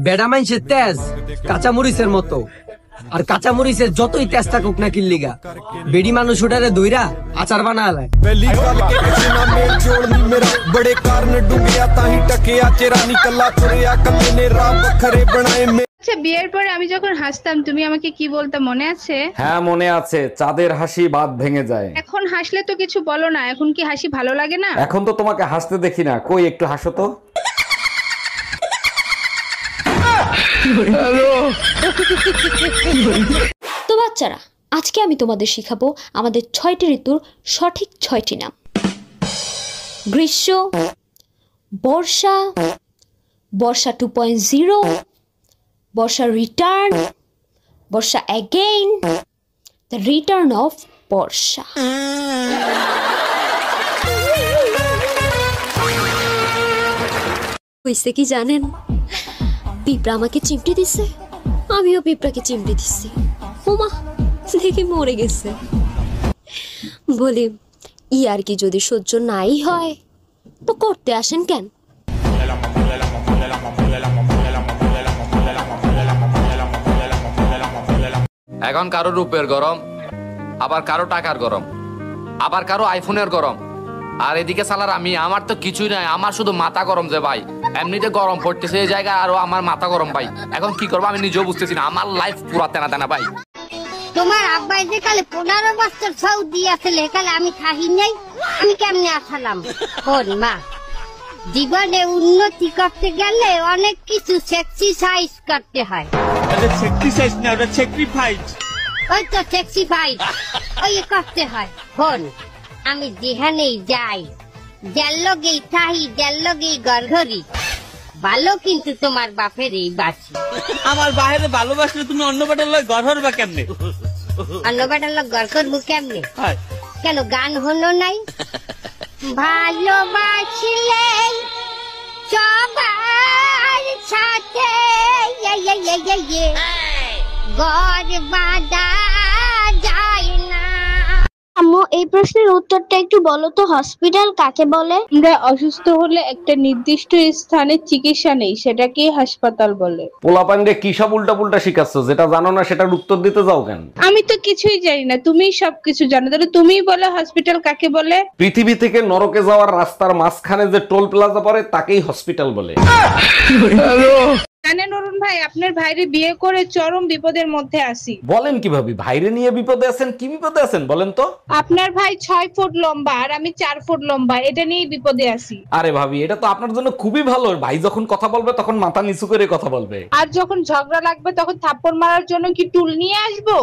বেড়া মাইনসের তেজ কাঁচামরিচের মতো, আর কাঁচামরিচের যতই তেজ থাকুক না কিল্লিগা, বেড়ি মানুষ ওটারে দইরা আচার বানায়। আচ্ছা, বিয়ের পরে আমি যখন হাসতাম তুমি আমাকে কি বলতে মনে আছে? হ্যাঁ মনে আছে, চাঁদের হাসি বাদ ভেঙে যায়। এখন হাসলে তো কিছু বলো না, এখন কি হাসি ভালো লাগে না? এখন তো তোমাকে হাসতে দেখি না, কই একটু হাসো তো। তো বাচ্চারা, আজকে আমি তোমাদের শিখাবো আমাদের 6টি ঋতুর সঠিক 6টি নাম। গ্রীষ্ম, বর্ষা, বর্ষা 2.0, বর্ষা রিটার্ন, বর্ষা অ্যাগেইন, দ্য রিটার্ন অফ বর্ষা। হয়েছে কি জানেন, পিঁপড়া আমাকে চিমটি দিছে, আমিও পিঁপড়াকে চিমটি দিচ্ছি। ওমা, দেখি মরে গেছে। বলি, ই আর কি যদি সহ্য নাই হয় তো করতে আসেন কেন? এখন কারো রূপের গরম, আবার কারো টাকার গরম, আবার কারো আইফোনের গরম, আর এদিকে সালার আমি, আমার তো কিছুই নাই, আমার শুধু মাথা গরম যে ভাই। এমনিতে গরম পড়তেছে এই জায়গায়, আরো আমার মাথা গরম ভাই। এখন কি করবো আমি নিজেও বুঝতেছি না, আমার লাইফ পুরা তেনা তেনা ভাই। তোমার আব্বাই যে কালে 15 বছর সৌদি আসলে, কালে আমি থাকি নাই, আমি কেমনে আসলাম? কোন মা, জীবনে উন্নতি করতে গেলে অনেক কিছু স্যাক্রিফাইস করতে হয়। স্যাক্রিফাইস না, ওটা স্যাক্রিফাইস। ওই তো স্যাক্রিফাইস, ওই করতে হয়। কোন আমি যেখানেই যাই, যার লগেই থাকি, যার লগেই গড়ঘড়ি, ভালো কিন্তু তোমার বাপের এই বাসি। আমার বাইরে ভালোবাসলে তুমি অন্য বেটার লয় ঘর হরবা কেমনে? অন্য বেটার লোক গড় করবো কেমনে? কেন গান হলো নাই? ভালোবাসলে সবার সাথে গড় বাঁধা যায় না। আম্মু, এই প্রশ্নের উত্তরটা একটু বলো তো, হসপিটাল কাকে বলে? আমরা অসুস্থ হলে একটা নির্দিষ্ট স্থানে চিকিৎসা নেই, সেটাকে হাসপাতাল বলে। পোলাপান্ডে কি সব উল্টা পুল্টা শিখাচ্ছ, যেটা জানো না সেটার উত্তর দিতে যাও কেন? আমি তো কিছুই জানি না, তুমিই সবকিছু জানো, তাহলে তুমিই বলো হসপিটাল কাকে বলে। পৃথিবী থেকে নরকে যাওয়ার রাস্তার মাঝখানে যে টোল প্লাজা পড়ে তাকেই হসপিটাল বলে। জানেন অরুণ ভাই, আপনার ভাইরে বিয়ে করে চরম বিপদের মধ্যে আছি। বলেন কিভাবে? ভাইরে নিয়ে বিপদে আছেন? কি বিপদে আছেন বলেন তো? আপনার ভাই 6 ফুট লম্বা আর আমি 4 ফুট লম্বা, এটা নিয়েই বিপদে আছি। আরে ভাবি, এটা তো আপনার জন্য খুবই ভালো। ভাই যখন কথা বলবে তখন মাথা নিচু করে কথা বলবে, আর যখন ঝগড়া লাগবে তখন থাপ্পড় মারার জন্য কি টুল নিয়ে আসবো?